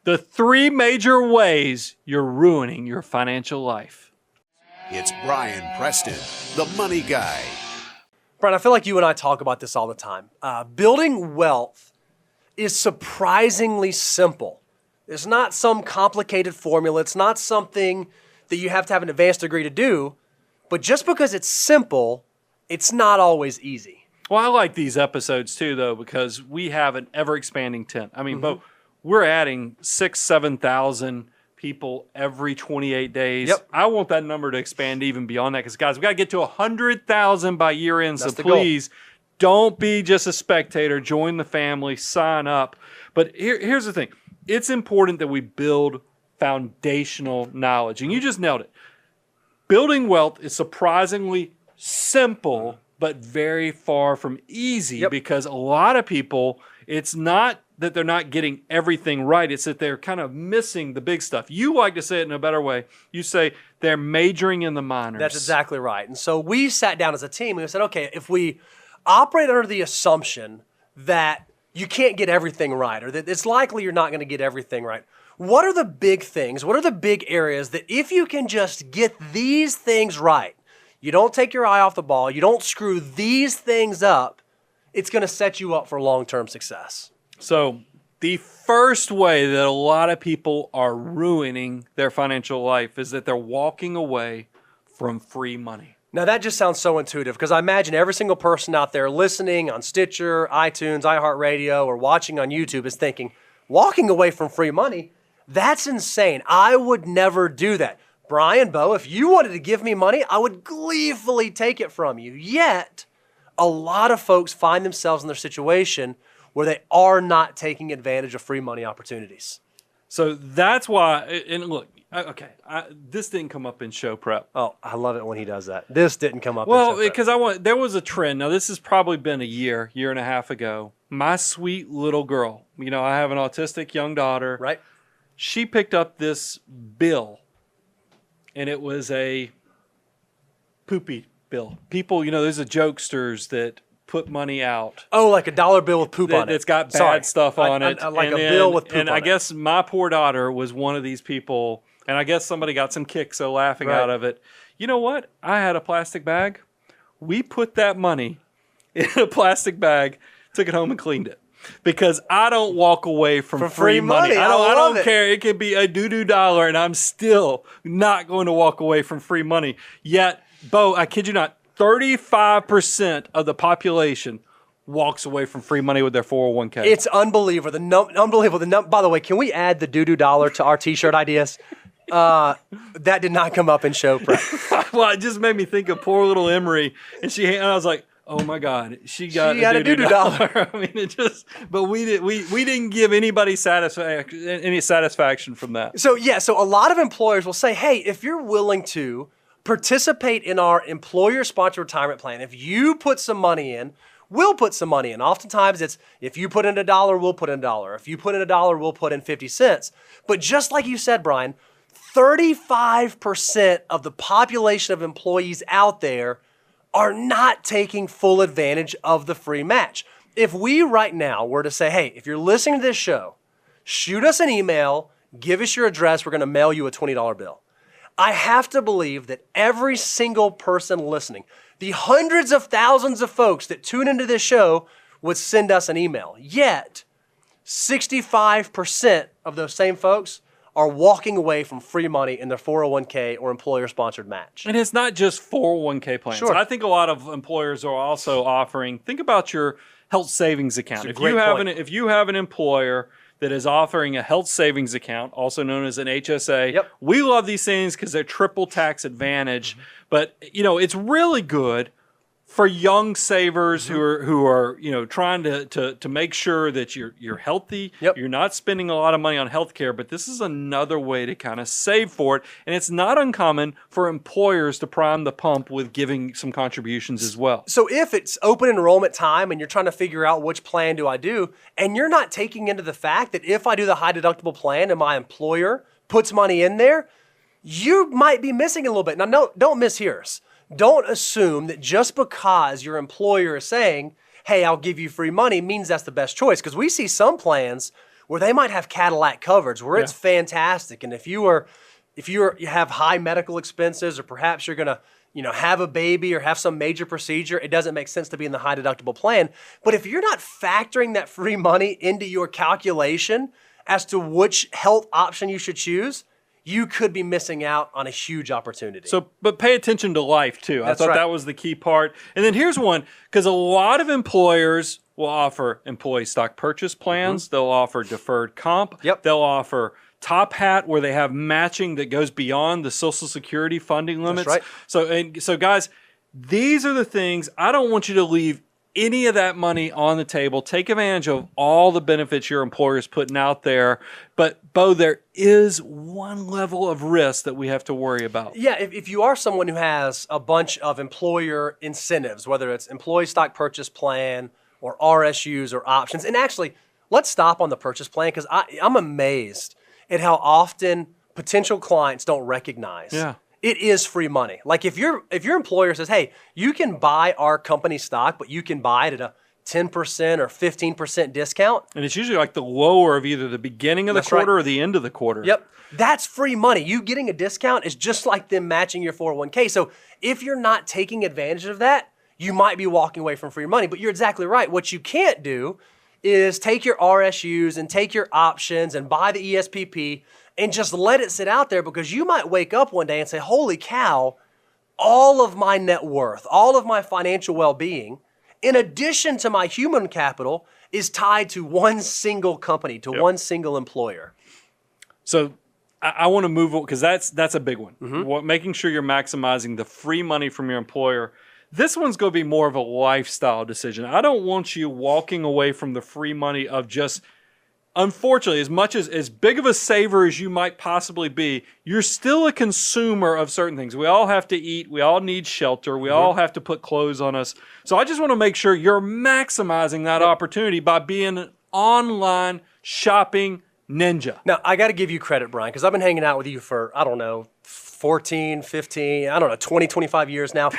The 3 major ways you're ruining your financial life. It's Brian Preston, the money guy. Brian, I feel like you and I talk about this all the time. Building wealth is surprisingly simple. It's not some complicated formula. It's not something that you have to have an advanced degree to do. But just because it's simple, it's not always easy. Well, I like these episodes too, though, because we have an ever-expanding tent. I mean, Bo, we're adding 6,000, 7,000 people every 28 days. Yep. I want that number to expand even beyond that because, guys, we got to get to 100,000 by year end. So please don't be just a spectator. Join the family. Sign up. But here's the thing. It's important that we build foundational knowledge. And you just nailed it. Building wealth is surprisingly simple, but very far from easy because a lot of people, it's not that they're not getting everything right. It's that they're kind of missing the big stuff. You like to say it in a better way. You say they're majoring in the minors. That's exactly right. And so we sat down as a team and we said, okay, if we operate under the assumption that you can't get everything right or that it's likely you're not going to get everything right, what are the big things? What are the big areas that if you can just get these things right, you don't take your eye off the ball, you don't screw these things up, it's going to set you up for long-term success. So the first way that a lot of people are ruining their financial life is that they're walking away from free money. Now that just sounds so intuitive because I imagine every single person out there listening on Stitcher, iTunes, iHeartRadio, or watching on YouTube is thinking, walking away from free money? That's insane. I would never do that. Brian, Bo, if you wanted to give me money, I would gleefully take it from you. Yet, a lot of folks find themselves in their situation where they are not taking advantage of free money opportunities. So that's why, and look, okay, this didn't come up in show prep. Oh, I love it when he does that. This didn't come up in Well, show prep. because there was a trend. Now, this has probably been a year and a half ago. My sweet little girl, I have an autistic young daughter. Right. She picked up this bill, and it was a poopy bill. People, there's a jokesters that put money out. Oh, like a dollar bill with poop on it. It's got bad stuff on it. Like a bill with poop on it. And I guess my poor daughter was one of these people, and I guess somebody got some kick, so laughing out of it. You know what? I had a plastic bag. We put that money in a plastic bag, took it home and cleaned it. Because I don't walk away from free money. I don't care. It could be a doo-doo dollar, and I'm still not going to walk away from free money. Yet, Bo, I kid you not, 35% of the population walks away from free money with their 401k. It's unbelievable. Unbelievable. By the way, can we add the doo-doo dollar to our T-shirt ideas? That did not come up in show prep. Well, it just made me think of poor little Emery, and I was like, oh my God, she got a doo-doo dollar. I mean, but we didn't give anybody any satisfaction from that. So a lot of employers will say, hey, if you're willing to participate in our employer-sponsored retirement plan, if you put some money in, we'll put some money in. Oftentimes it's, if you put in $1, we'll put in $1. If you put in $1, we'll put in 50 cents. But just like you said, Brian, 35% of the population of employees out there are not taking full advantage of the free match. If we right now were to say, hey, if you're listening to this show, shoot us an email, give us your address, we're going to mail you a $20 bill. I have to believe that every single person listening, the hundreds of thousands of folks that tune into this show would send us an email. Yet, 65% of those same folks are walking away from free money in their 401k or employer-sponsored match. And it's not just 401k plans. Sure. I think a lot of employers are also offering, think about your health savings account. If you have an employer that is offering a health savings account, also known as an HSA, we love these things because they're triple tax advantage. But, it's really good for young savers who are trying to make sure that you're healthy, you're not spending a lot of money on healthcare, but this is another way to kind of save for it. And it's not uncommon for employers to prime the pump with giving some contributions as well. So if it's open enrollment time and you're trying to figure out which plan do I do, and you're not taking into the fact that if I do the high deductible plan and my employer puts money in there, you might be missing a little bit. Now, no, don't mishear us. Don't assume that just because your employer is saying, hey, I'll give you free money means that's the best choice. Because we see some plans where they might have Cadillac coverage where it's fantastic. And if you have high medical expenses, or perhaps you're going to have a baby or have some major procedure, it doesn't make sense to be in the high deductible plan. But if you're not factoring that free money into your calculation as to which health option you should choose, you could be missing out on a huge opportunity. So, but pay attention to life too. That's I thought right. that was the key part. And then here's one, because a lot of employers will offer employee stock purchase plans. They'll offer deferred comp. Yep. They'll offer Top Hat, where they have matching that goes beyond the Social Security funding limits. right. So guys, these are the things. I don't want you to leave any of that money on the table. Take advantage of all the benefits your employer is putting out there. But Bo, there is one level of risk that we have to worry about. Yeah, if you are someone who has a bunch of employer incentives, whether it's employee stock purchase plan or RSUs or options, and actually, let's stop on the purchase plan, because I'm amazed at how often potential clients don't recognize it is free money. Like if your employer says, hey, you can buy our company stock, but you can buy it at a 10% or 15% discount. And it's usually like the lower of either the beginning of the quarter or the end of the quarter. Yep. That's free money. You getting a discount is just like them matching your 401k. So if you're not taking advantage of that, you might be walking away from free money. But you're exactly right. What you can't do is take your RSUs and take your options and buy the ESPP and just let it sit out there, because you might wake up one day and say, holy cow, all of my net worth, all of my financial well-being, in addition to my human capital, is tied to one single company, to one single employer. So I want to move, because that's a big one. Making sure you're maximizing the free money from your employer. This one's going to be more of a lifestyle decision. I don't want you walking away from the free money of just, unfortunately, as big of a saver as you might possibly be, you're still a consumer of certain things. We all have to eat. We all need shelter. We all have to put clothes on us. So I just want to make sure you're maximizing that opportunity by being an online shopping ninja. Now, I got to give you credit, Brian, because I've been hanging out with you for, 14, 15, 20, 25 years now.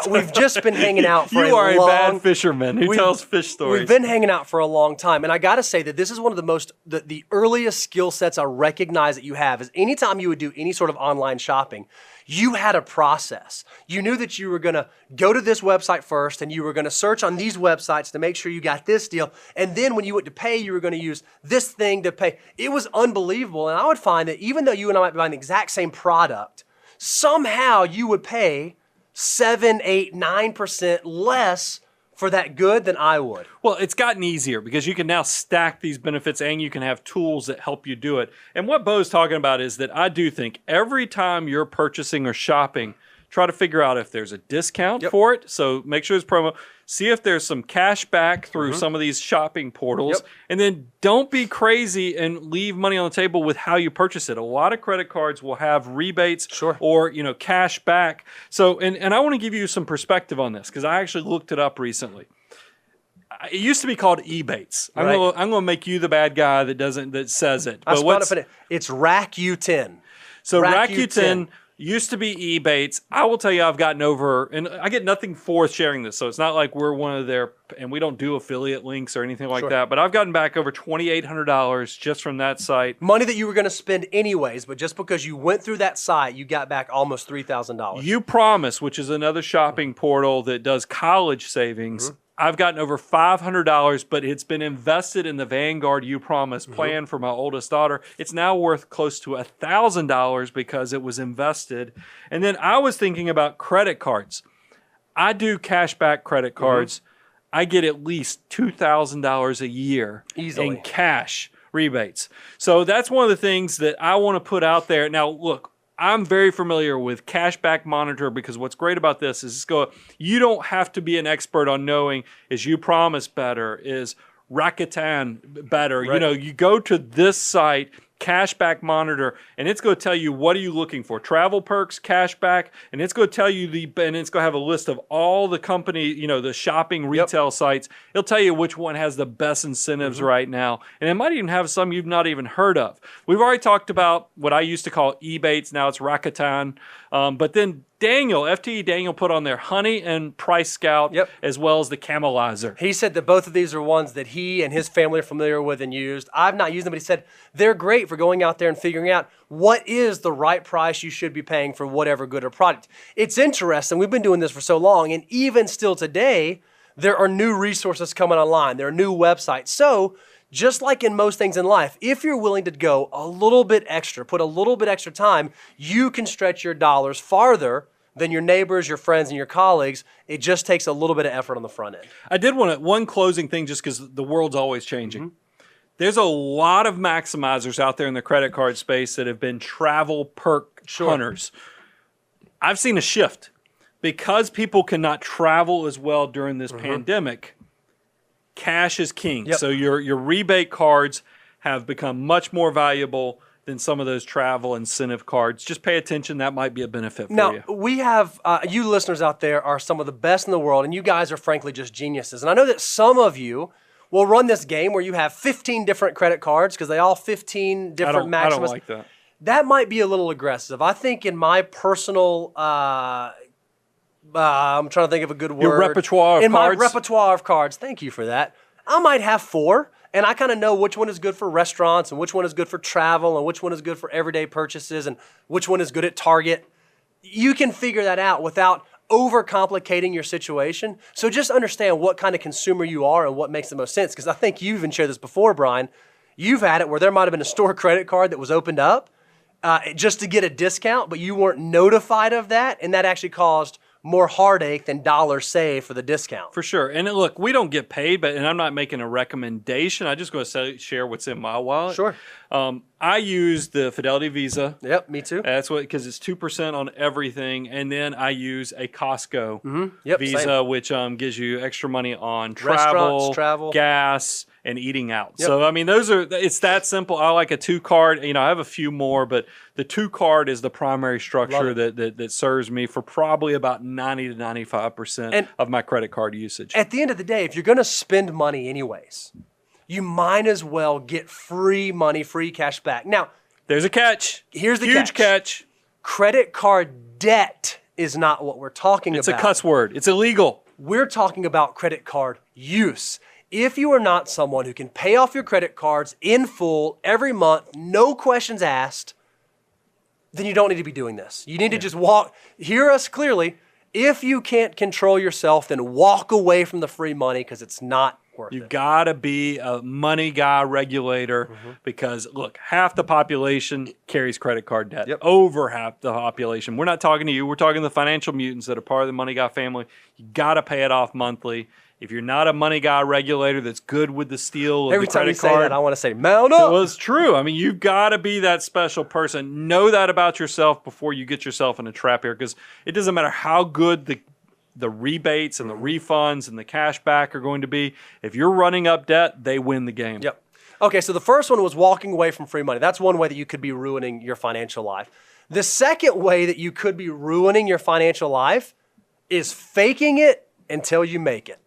We've just been hanging out for You are a bad fisherman who tells fish stories. We've been hanging out for a long time. And I got to say that this is one of the earliest skill sets I recognize that you have is anytime you would do any sort of online shopping, you had a process. You knew that you were going to go to this website first, and you were going to search on these websites to make sure you got this deal. And then when you went to pay, you were going to use this thing to pay. It was unbelievable. And I would find that even though you and I might be buying the exact same product, somehow you would pay 7, 8, 9% less for that good than I would. Well, it's gotten easier because you can now stack these benefits and you can have tools that help you do it. And what Bo's talking about is that I do think every time you're purchasing or shopping, try to figure out if there's a discount for it. So make sure it's promo. See if there's some cash back through some of these shopping portals. And then don't be crazy and leave money on the table with how you purchase it. A lot of credit cards will have rebates or cash back. So and I want to give you some perspective on this because I actually looked it up recently. It used to be called Ebates. I'm going to make you the bad guy that says it. But it's RACU10. So RACU10 used to be Ebates. I will tell you, I've gotten over, and I get nothing for sharing this, so it's not like we're one of their, and we don't do affiliate links or anything like that, but I've gotten back over $2,800 just from that site. Money that you were going to spend anyways, but just because you went through that site, you got back almost $3,000. You Promise, which is another shopping portal that does college savings, I've gotten over $500, but it's been invested in the Vanguard You Promise plan for my oldest daughter. It's now worth close to $1,000 because it was invested. And then I was thinking about credit cards. I do cashback credit cards. I get at least $2,000 a year in cash rebates. So that's one of the things that I want to put out there. Now, look, I'm very familiar with Cashback Monitor because what's great about this is you don't have to be an expert on knowing is You Promise better, is Rakuten better. You go to this site, Cashback Monitor, and it's going to tell you what are you looking for, travel perks, cashback, and it's going to tell you and it's going to have a list of all the company, the shopping retail sites. It'll tell you which one has the best incentives right now, and it might even have some you've not even heard of. We've already talked about what I used to call Ebates, now it's Rakuten, but then Daniel, FTE Daniel, put on their Honey and Price Scout, as well as the Camelizer. He said that both of these are ones that he and his family are familiar with and used. I've not used them, but he said they're great for going out there and figuring out what is the right price you should be paying for whatever good or product. It's interesting. We've been doing this for so long, and even still today, there are new resources coming online. There are new websites. So just like in most things in life, if you're willing to go a little bit extra, put a little bit extra time, you can stretch your dollars farther than your neighbors, your friends, and your colleagues. It just takes a little bit of effort on the front end. I did want one closing thing just because the world's always changing. There's a lot of maximizers out there in the credit card space that have been travel perk hunters. I've seen a shift. Because people cannot travel as well during this pandemic, cash is king. So your rebate cards have become much more valuable than some of those travel incentive cards. Just pay attention. That might be a benefit for you. Now, we have, you listeners out there are some of the best in the world, and you guys are frankly just geniuses. And I know that some of you will run this game where you have 15 different credit cards because they all 15 different maximus. I don't like that. That might be a little aggressive. I think in my personal... I'm trying to think of a good word. Your repertoire of cards? In my repertoire of cards, thank you for that. I might have 4, and I kind of know which one is good for restaurants and which one is good for travel and which one is good for everyday purchases and which one is good at Target. You can figure that out without overcomplicating your situation. So just understand what kind of consumer you are and what makes the most sense. Because I think you even shared this before, Brian. You've had it where there might have been a store credit card that was opened up just to get a discount, but you weren't notified of that, and that actually caused more heartache than dollars saved for the discount. For sure. And look, we don't get paid, and I'm not making a recommendation. I'm just going to share what's in my wallet. Sure. I use the Fidelity Visa. Yep, me too. That's what, because it's 2% on everything. And then I use a Costco Visa, same. which gives you extra money on travel, gas, and eating out. So, I mean, it's that simple. I like a 2-card. You know, I have a few more, but the 2-card is the primary structure that serves me for probably about 90 to 95% of my credit card usage. At the end of the day, if you're going to spend money anyways, you might as well get free money, free cash back. Now, there's a catch. Here's the huge catch. Credit card debt is not what we're talking about. It's a cuss word. It's illegal. We're talking about credit card use. If you are not someone who can pay off your credit cards in full every month, no questions asked, then you don't need to be doing this. You need to just hear us clearly. If you can't control yourself, then walk away from the free money because it's not worth it. You got to be a money guy regulator because, look, half the population carries credit card debt. Over half the population. We're not talking to you. We're talking to the financial mutants that are part of the money guy family. You got to pay it off monthly. If you're not a money guy regulator that's good with the steal of Every the time credit you say card, that, I want to say, mount up. Well, it's true. I mean, you've got to be that special person. Know that about yourself before you get yourself in a trap here, because it doesn't matter how good the rebates and the refunds and the cash back are going to be. If you're running up debt, they win the game. Yep. Okay, so the first one was walking away from free money. That's one way that you could be ruining your financial life. The second way that you could be ruining your financial life is faking it until you make it.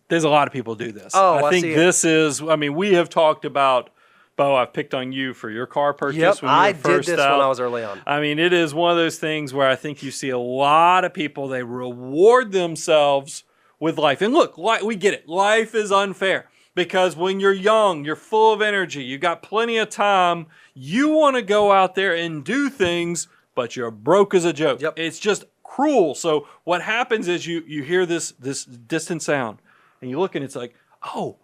There's a lot of people do this. Oh, I think this is, I mean, we have talked about, Bo, I've picked on you for your car purchase when you were first did this out. when I was early on. I mean, it is one of those things where I think you see a lot of people, they reward themselves with life. And look, we get it. Life is unfair because when you're young, you're full of energy, you got plenty of time, you want to go out there and do things, but you're broke as a joke. It's just cruel. So what happens is you hear this distant sound. And you look and it's like, oh,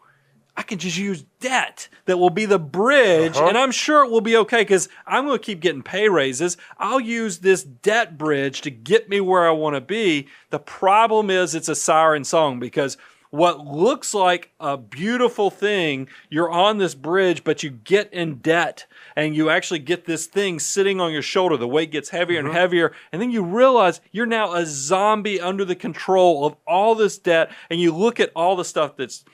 I can just use debt that will be the bridge, and I'm sure it will be okay because I'm going to keep getting pay raises. I'll use this debt bridge to get me where I want to be. The problem is it's a siren song because what looks like a beautiful thing, you're on this bridge, but you get in debt and you actually get this thing sitting on your shoulder. The weight gets heavier and heavier. And then you realize you're now a zombie under the control of all this debt. And you look at all the stuff that's,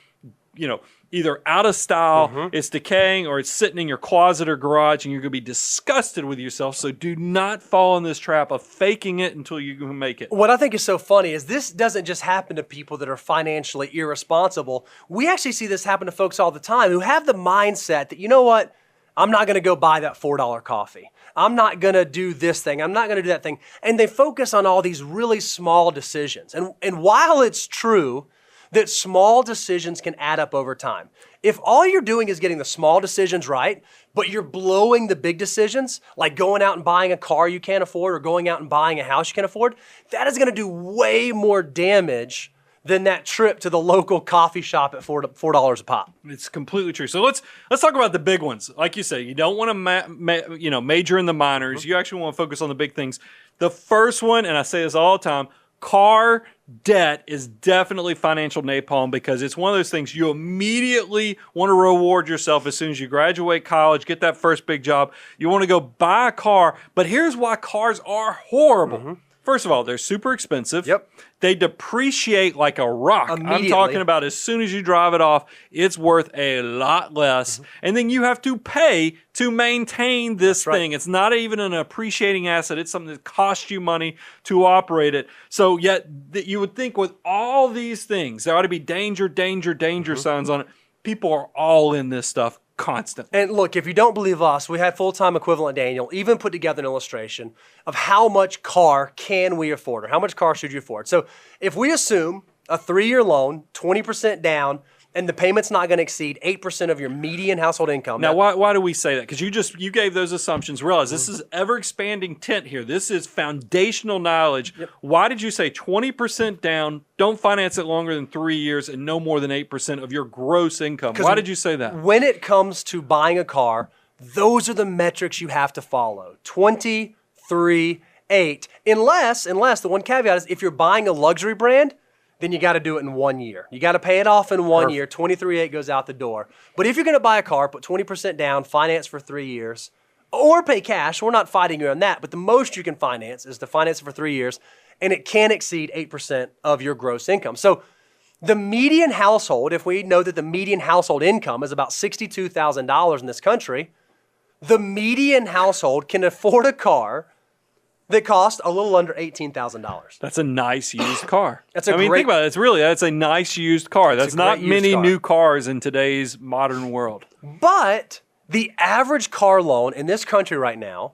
either out of style, it's decaying, or it's sitting in your closet or garage, and you're going to be disgusted with yourself. So do not fall in this trap of faking it until you can make it. What I think is so funny is this doesn't just happen to people that are financially irresponsible. We actually see this happen to folks all the time who have the mindset that, you know what, I'm not going to go buy that $4 coffee. I'm not going to do this thing. I'm not going to do that thing. And they focus on all these really small decisions. And while it's true that small decisions can add up over time, if all you're doing is getting the small decisions right, but you're blowing the big decisions, like going out and buying a car you can't afford or going out and buying a house you can't afford, that is going to do way more damage than that trip to the local coffee shop at $4 a pop. It's completely true. So let's talk about the big ones. Like you say, you don't want to major in the minors. You actually want to focus on the big things. The first one, and I say this all the time, car debt is definitely financial napalm, because it's one of those things you immediately want to reward yourself as soon as you graduate college, get that first big job. You want to go buy a car, but here's why cars are horrible. First of all, they're super expensive. Yep. They depreciate like a rock. I'm talking about as soon as you drive it off, it's worth a lot less. And then you have to pay to maintain this thing. It's not even an appreciating asset. It's something that costs you money to operate it. So yet you would think with all these things, there ought to be danger, danger, danger signs on it. People are all in this stuff constantly. And look, if you don't believe us, we had full-time equivalent Daniel even put together an illustration of how much car can we afford, or how much car should you afford. So if we assume a 3-year loan, 20% down, and the payment's not going to exceed 8% of your median household income. Now, why do we say that? Because you gave those assumptions. Realize this is ever-expanding tent here. This is foundational knowledge. Why did you say 20% down, don't finance it longer than 3 years, and no more than 8% of your gross income? Why did you say that? When it comes to buying a car, those are the metrics you have to follow. 20, 3, 8. Unless the one caveat is if you're buying a luxury brand, then you got to do it in 1 year. You got to pay it off in 1 year. 23.8 goes out the door. But if you're going to buy a car, put 20% down, finance for 3 years, or pay cash. We're not fighting you on that, but the most you can finance is to finance it for 3 years, and it can exceed 8% of your gross income. So the median household, if we know that the median household income is about $62,000 in this country, the median household can afford a car that cost a little under $18,000. That's a nice used car. Think about it. That's a nice used car. That's not many new cars in today's modern world. But the average car loan in this country right now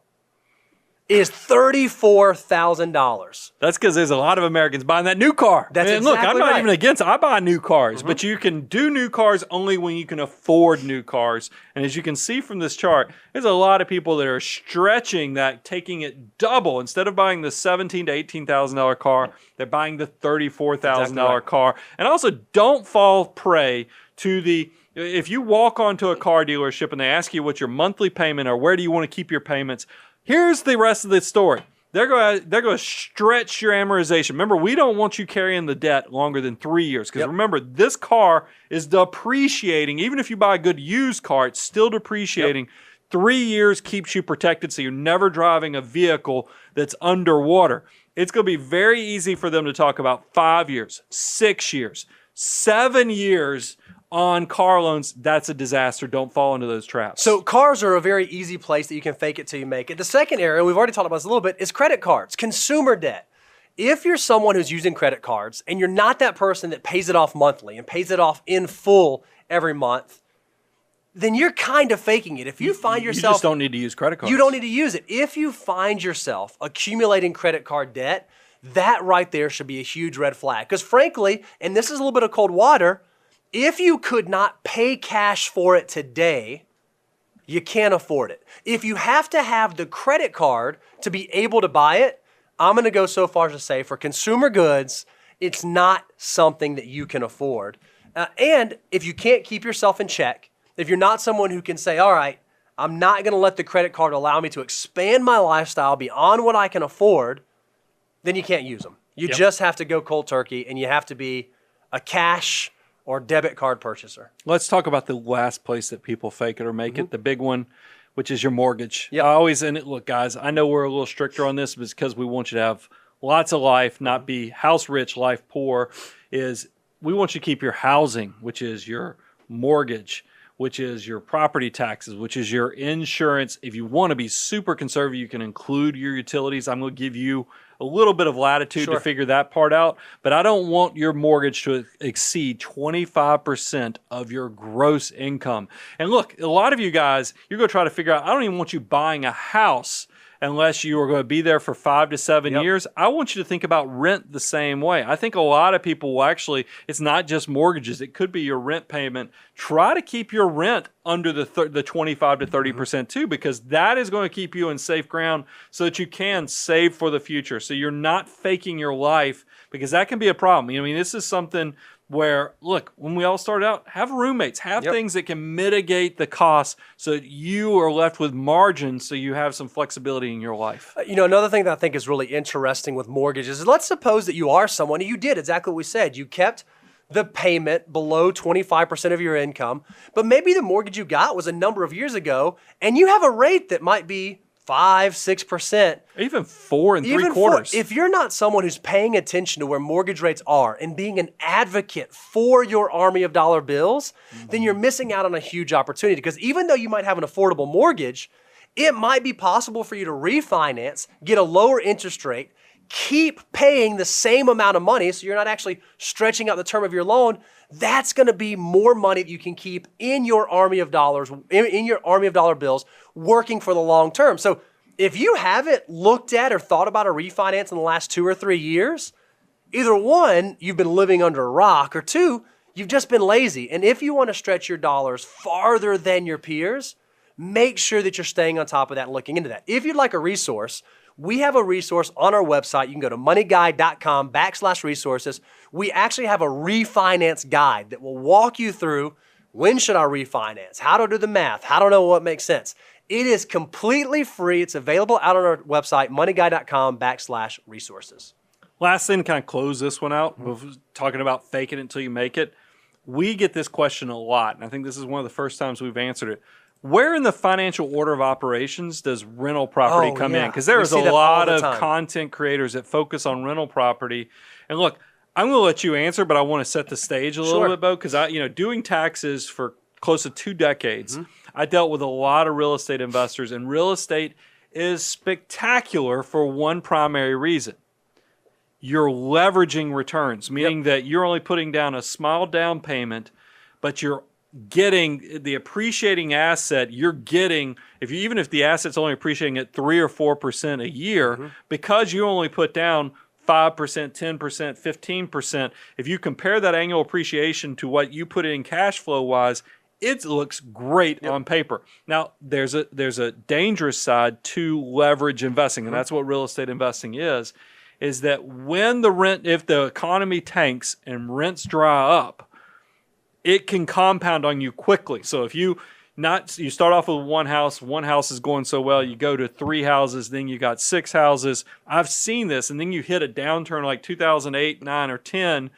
is $34,000. That's because there's a lot of Americans buying that new car. Look, I'm not even against it. I buy new cars, but you can do new cars only when you can afford new cars. And as you can see from this chart, there's a lot of people that are stretching that, taking it double. Instead of buying the $17,000 to $18,000 car, they're buying the $34,000 car. And also, don't fall prey to if you walk onto a car dealership and they ask you what your monthly payment or where do you want to keep your payments, here's the rest of the story. They're going to stretch your amortization. Remember, we don't want you carrying the debt longer than 3 years. Because remember, this car is depreciating. Even if you buy a good used car, it's still depreciating. 3 years keeps you protected, so you're never driving a vehicle that's underwater. It's going to be very easy for them to talk about 5 years, 6 years, 7 years on car loans. That's a disaster. Don't fall into those traps. So cars are a very easy place that you can fake it till you make it. The second area, we've already talked about this a little bit, is credit cards, consumer debt. If you're someone who's using credit cards and you're not that person that pays it off monthly and pays it off in full every month, then you're kind of faking it. If you find yourself... You just don't need to use credit cards. You don't need to use it. If you find yourself accumulating credit card debt, that right there should be a huge red flag. Because frankly, and this is a little bit of cold water, if you could not pay cash for it today, you can't afford it. If you have to have the credit card to be able to buy it, I'm going to go so far as to say for consumer goods, it's not something that you can afford. And if you can't keep yourself in check, if you're not someone who can say, all right, I'm not going to let the credit card allow me to expand my lifestyle beyond what I can afford, then you can't use them. You just have to go cold turkey, and you have to be a cash or debit card purchaser. Let's talk about the last place that people fake it or make it, the big one, which is your mortgage. Yep. Look, guys, I know we're a little stricter on this because we want you to have lots of life, not be house rich, life poor. We want you to keep your housing, which is your mortgage, which is your property taxes, which is your insurance. If you want to be super conservative, you can include your utilities. I'm going to give you a little bit of latitude to figure that part out. But I don't want your mortgage to exceed 25% of your gross income. And look, a lot of you guys, you're going to try to figure out, I don't even want you buying a house unless you are going to be there for 5 to 7 years. I want you to think about rent the same way. I think a lot of people will actually, it's not just mortgages. It could be your rent payment. Try to keep your rent under the 25 to 30% too, because that is going to keep you in safe ground so that you can save for the future. So you're not faking your life, because that can be a problem. I mean, this is something where, look, when we all started out, have roommates, have things that can mitigate the costs so that you are left with margin so you have some flexibility in your life. Another thing that I think is really interesting with mortgages is, let's suppose that you are someone, and you did exactly what we said. You kept the payment below 25% of your income, but maybe the mortgage you got was a number of years ago, and you have a rate that might be 5-6%. Even 4 3/4. If you're not someone who's paying attention to where mortgage rates are and being an advocate for your army of dollar bills, then you're missing out on a huge opportunity. Because even though you might have an affordable mortgage, it might be possible for you to refinance, get a lower interest rate, keep paying the same amount of money so you're not actually stretching out the term of your loan. That's going to be more money that you can keep in your army of dollars, in your army of dollar bills, working for the long term. So if you haven't looked at or thought about a refinance in the last 2 or 3 years, either one, you've been living under a rock, or two, you've just been lazy. And if you want to stretch your dollars farther than your peers, make sure that you're staying on top of that and looking into that. If you'd like a resource, we have a resource on our website. You can go to moneyguide.com/resources. We actually have a refinance guide that will walk you through when should I refinance, how to do the math, how to know what makes sense. It is completely free. It's available out on our website, moneyguide.com/resources. Last thing to kind of close this one out, talking about faking it until you make it. We get this question a lot, and I think this is one of the first times we've answered it. Where in the financial order of operations does rental property come in? Because there is a lot of content creators that focus on rental property. And look, I'm going to let you answer, but I want to set the stage a little bit, Bo, because doing taxes for close to 2 decades, I dealt with a lot of real estate investors, and real estate is spectacular for one primary reason. You're leveraging returns, meaning that you're only putting down a small down payment, but you're getting the appreciating asset. You're getting, even if the asset's only appreciating at 3 or 4% a year, because you only put down 5%, 10%, 15%, if you compare that annual appreciation to what you put in cash flow wise, it looks great on paper. Now, there's a dangerous side to leverage investing, and that's what real estate investing is that when if the economy tanks and rents dry up, it can compound on you quickly. So if you start off with one house is going so well, you go to 3 houses, then you got 6 houses. I've seen this, and then you hit a downturn like 2008, 9, or 10.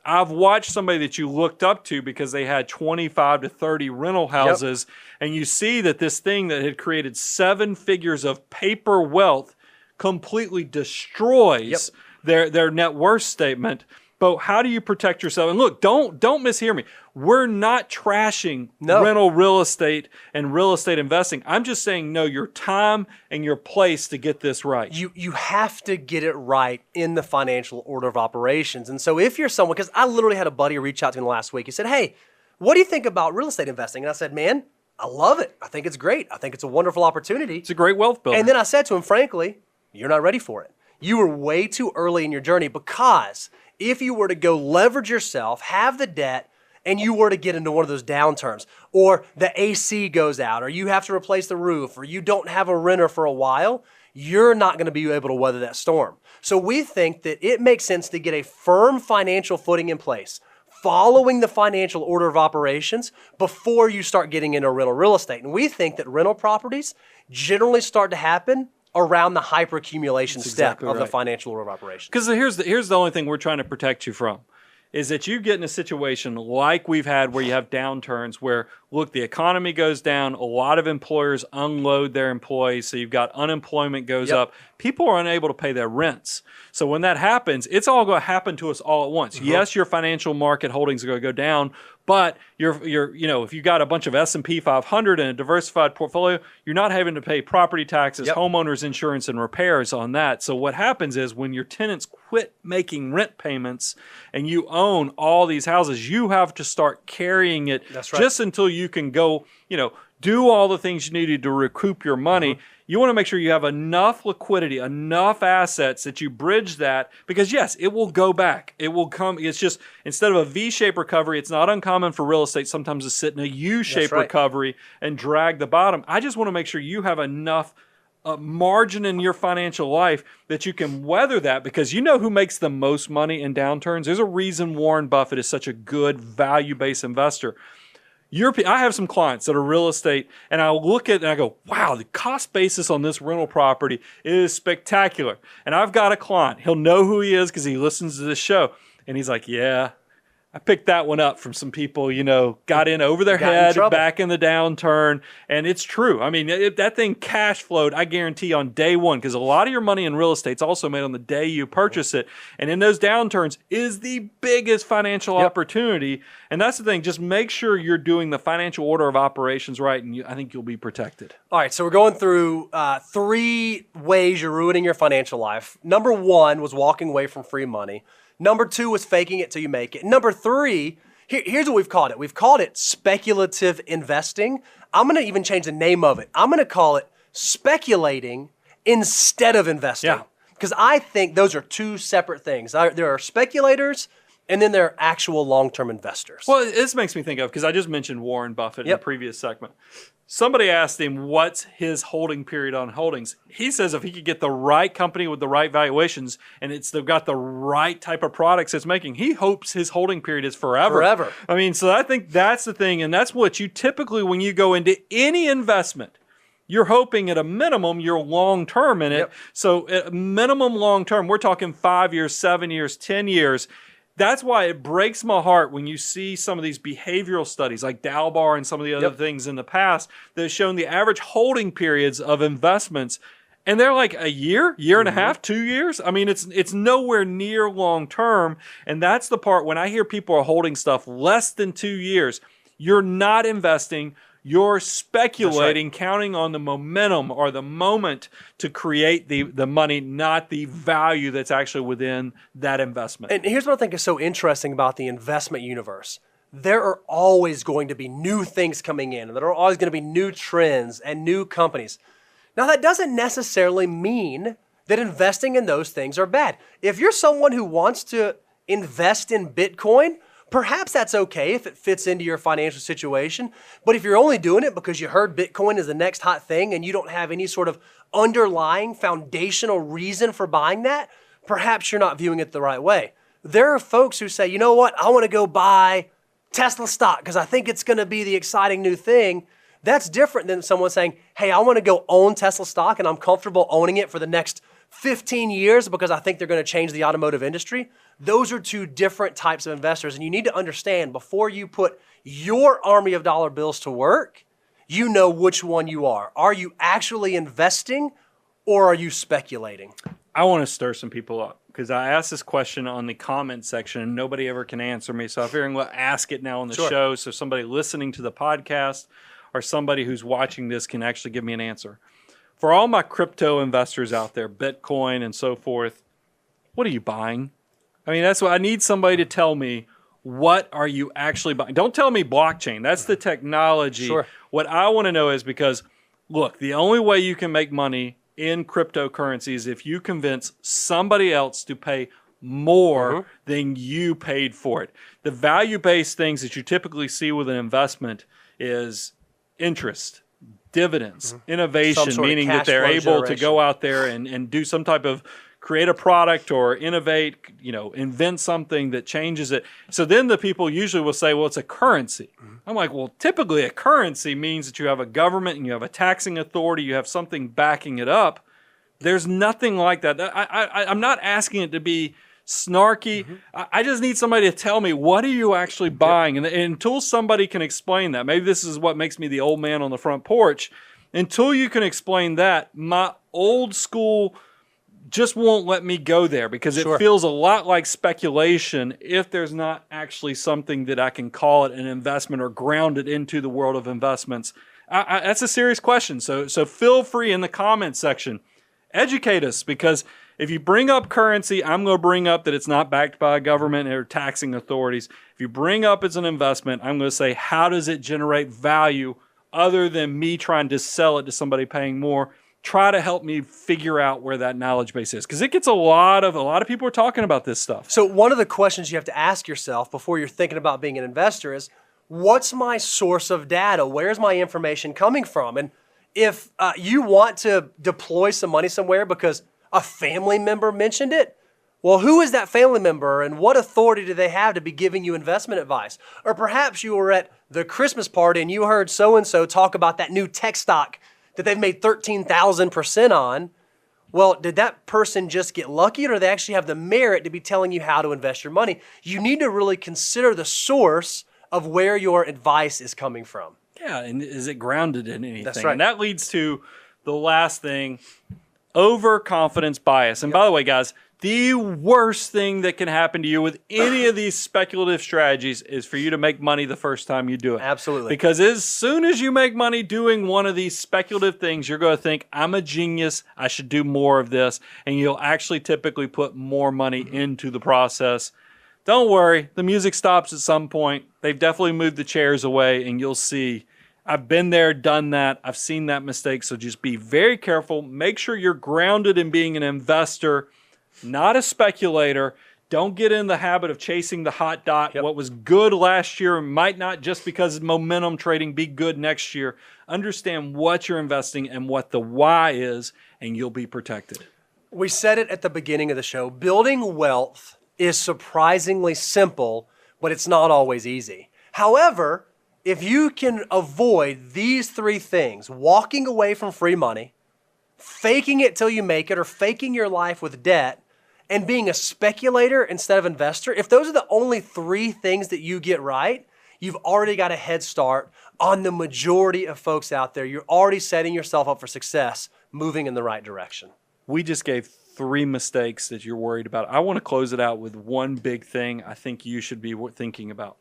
I've watched somebody that you looked up to because they had 25 to 30 rental houses, and you see that this thing that had created 7 figures of paper wealth completely destroys their net worth statement. But how do you protect yourself? And look, don't mishear me. We're not trashing rental real estate and real estate investing. I'm just saying know your time and your place to get this right. You have to get it right in the financial order of operations. And so if you're someone, because I literally had a buddy reach out to me last week. He said, hey, what do you think about real estate investing? And I said, man, I love it. I think it's great. I think it's a wonderful opportunity. It's a great wealth builder. And then I said to him, frankly, you're not ready for it. You were way too early in your journey, because if you were to go leverage yourself, have the debt, and you were to get into one of those downturns, or the AC goes out, or you have to replace the roof, or you don't have a renter for a while, you're not going to be able to weather that storm. So we think that it makes sense to get a firm financial footing in place, following the financial order of operations before you start getting into rental real estate. And we think that rental properties generally start to happen around the hyperaccumulation step of the financial order of operations. Because here's the only thing we're trying to protect you from, is that you get in a situation like we've had where you have downturns where, look, the economy goes down, a lot of employers unload their employees, so you've got unemployment goes up. People are unable to pay their rents. So when that happens, it's all going to happen to us all at once. Yes, your financial market holdings are going to go down, But if you got a bunch of S&P 500 and a diversified portfolio, you're not having to pay property taxes, homeowners insurance, and repairs on that. So what happens is when your tenants quit making rent payments and you own all these houses, you have to start carrying it just until you can go, do all the things you needed to recoup your money. You want to make sure you have enough liquidity, enough assets that you bridge that, because yes, it will go back. It will come. It's just, instead of a V-shaped recovery, it's not uncommon for real estate sometimes to sit in a U-shaped recovery and drag the bottom. I just want to make sure you have enough margin in your financial life that you can weather that, because you know who makes the most money in downturns? There's a reason Warren Buffett is such a good value-based investor. I have some clients that are real estate, and I look at it and I go, wow, the cost basis on this rental property is spectacular. And I've got a client. He'll know who he is because he listens to this show. And he's like, yeah, I picked that one up from some people, got in over their head back in the downturn. And it's true. I mean, that thing cash flowed, I guarantee, on day one, because a lot of your money in real estate is also made on the day you purchase it. And in those downturns is the biggest financial opportunity. And that's the thing. Just make sure you're doing the financial order of operations right, and I think you'll be protected. All right, so we're going through 3 ways you're ruining your financial life. Number 1 was walking away from free money. Number 2 was faking it till you make it. Number 3, here's what we've called it. We've called it speculative investing. I'm going to even change the name of it. I'm going to call it speculating instead of investing. Yeah. Because I think those are 2 separate things. There are speculators, and then there are actual long-term investors. Well, this makes me think of, because I just mentioned Warren Buffett in the previous segment. Somebody asked him what's his holding period on holdings. He says if he could get the right company with the right valuations and they've got the right type of products it's making, he hopes his holding period is forever. Forever. I mean, so I think that's the thing, and that's what you typically, when you go into any investment, you're hoping at a minimum you're long-term in it. So at minimum long-term, we're talking 5 years, 7 years, 10 years. That's why it breaks my heart when you see some of these behavioral studies like Dalbar and some of the other things in the past that have shown the average holding periods of investments, and they're like a year and a half, 2 years. I mean, it's nowhere near long term, and that's the part when I hear people are holding stuff less than 2 years, you're not investing. You're speculating, counting on the momentum or the moment to create the money, not the value that's actually within that investment. And here's what I think is so interesting about the investment universe. There are always going to be new things coming in, and there are always going to be new trends and new companies. Now, that doesn't necessarily mean that investing in those things are bad. If you're someone who wants to invest in Bitcoin, perhaps that's okay if it fits into your financial situation. But if you're only doing it because you heard Bitcoin is the next hot thing and you don't have any sort of underlying foundational reason for buying that, perhaps you're not viewing it the right way. There are folks who say, you know what, I want to go buy Tesla stock because I think it's going to be the exciting new thing. That's different than someone saying, hey, I want to go own Tesla stock and I'm comfortable owning it for the next 15 years because I think they're going to change the automotive industry. Those are 2 different types of investors. And you need to understand before you put your army of dollar bills to work, you know which one you are. Are you actually investing or are you speculating? I want to stir some people up because I asked this question on the comment section and nobody ever can answer me. So I figured we'll ask it now on the show so somebody listening to the podcast or somebody who's watching this can actually give me an answer. For all my crypto investors out there, Bitcoin and so forth, what are you buying? I mean, that's what I need somebody to tell me. What are you actually buying? Don't tell me blockchain. That's the technology. Sure. What I want to know is because, look, the only way you can make money in cryptocurrency is if you convince somebody else to pay more than you paid for it. The value-based things that you typically see with an investment is interest, dividends, innovation, meaning that they're able to go out there and do some type of create a product or innovate, invent something that changes it. So then the people usually will say, well, it's a currency. I'm like, well, typically a currency means that you have a government and you have a taxing authority, you have something backing it up. There's nothing like that. I'm not asking it to be snarky. I just need somebody to tell me, what are you actually buying? And until somebody can explain that, maybe this is what makes me the old man on the front porch. Until you can explain that, my old school just won't let me go there because it feels a lot like speculation if there's not actually something that I can call it an investment or ground it into the world of investments. That's a serious question. So feel free in the comments section, educate us, because if you bring up currency, I'm going to bring up that it's not backed by a government or taxing authorities. If you bring up it's an investment, I'm going to say, how does it generate value other than me trying to sell it to somebody paying more? Try to help me figure out where that knowledge base is, because it gets a lot of people are talking about this stuff. So one of the questions you have to ask yourself before you're thinking about being an investor is, what's my source of data? Where's my information coming from? And if you want to deploy some money somewhere because a family member mentioned it, well, who is that family member and what authority do they have to be giving you investment advice? Or perhaps you were at the Christmas party and you heard so-and-so talk about that new tech stock that they've made 13,000% on. Well, did that person just get lucky, or do they actually have the merit to be telling you how to invest your money? You need to really consider the source of where your advice is coming from. Yeah, and is it grounded in anything? That's right. And that leads to the last thing, overconfidence bias. And by the way, guys, the worst thing that can happen to you with any of these speculative strategies is for you to make money the first time you do it. Absolutely. Because as soon as you make money doing one of these speculative things, you're going to think, I'm a genius, I should do more of this. And you'll actually typically put more money into the process. Don't worry, the music stops at some point. They've definitely moved the chairs away, and you'll see. I've been there, done that. I've seen that mistake. So just be very careful. Make sure you're grounded in being an investor, not a speculator. Don't get in the habit of chasing the hot dot. What was good last year might not, just because of momentum trading, be good next year. Understand what you're investing and what the why is, and you'll be protected. We said it at the beginning of the show. Building wealth is surprisingly simple, but it's not always easy. However, if you can avoid these three things, walking away from free money, faking it till you make it, or faking your life with debt, and being a speculator instead of investor, if those are the only three things that you get right, you've already got a head start on the majority of folks out there. You're already setting yourself up for success, moving in the right direction. We just gave 3 mistakes that you're worried about. I want to close it out with one big thing I think you should be thinking about.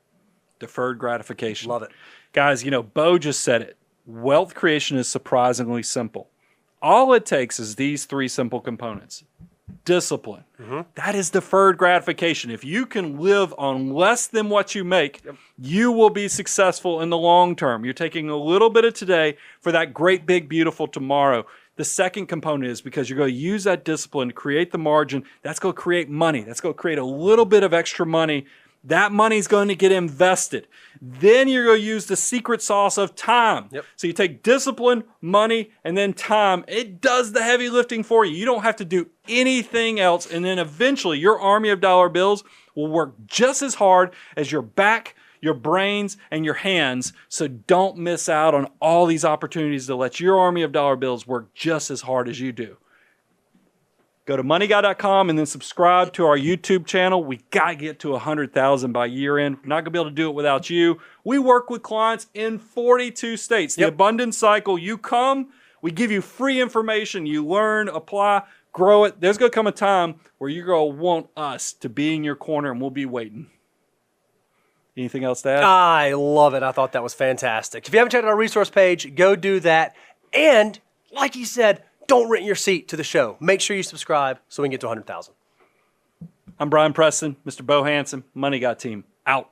Deferred gratification. Love it. Guys, Bo just said it. Wealth creation is surprisingly simple. All it takes is these 3 simple components. Discipline. That is deferred gratification. If you can live on less than what you make, you will be successful in the long term. You're taking a little bit of today for that great, big, beautiful tomorrow. The second component is because you're going to use that discipline to create the margin. That's going to create money. That's going to create a little bit of extra money. That money's going to get invested. Then you're going to use the secret sauce of time. So you take discipline, money, and then time. It does the heavy lifting for you. You don't have to do anything else. And then eventually your army of dollar bills will work just as hard as your back, your brains, and your hands. So don't miss out on all these opportunities to let your army of dollar bills work just as hard as you do. Go to moneyguy.com and then subscribe to our YouTube channel. We got to get to 100,000 by year end. We're not going to be able to do it without you. We work with clients in 42 states. The Abundance Cycle, you come, we give you free information. You learn, apply, grow it. There's going to come a time where you're going to want us to be in your corner, and we'll be waiting. Anything else to add? I love it. I thought that was fantastic. If you haven't checked out our resource page, go do that. And like he said, don't rent your seat to the show. Make sure you subscribe so we can get to 100,000. I'm Brian Preston, Mr. Bo Hanson, Money Guy Team, out.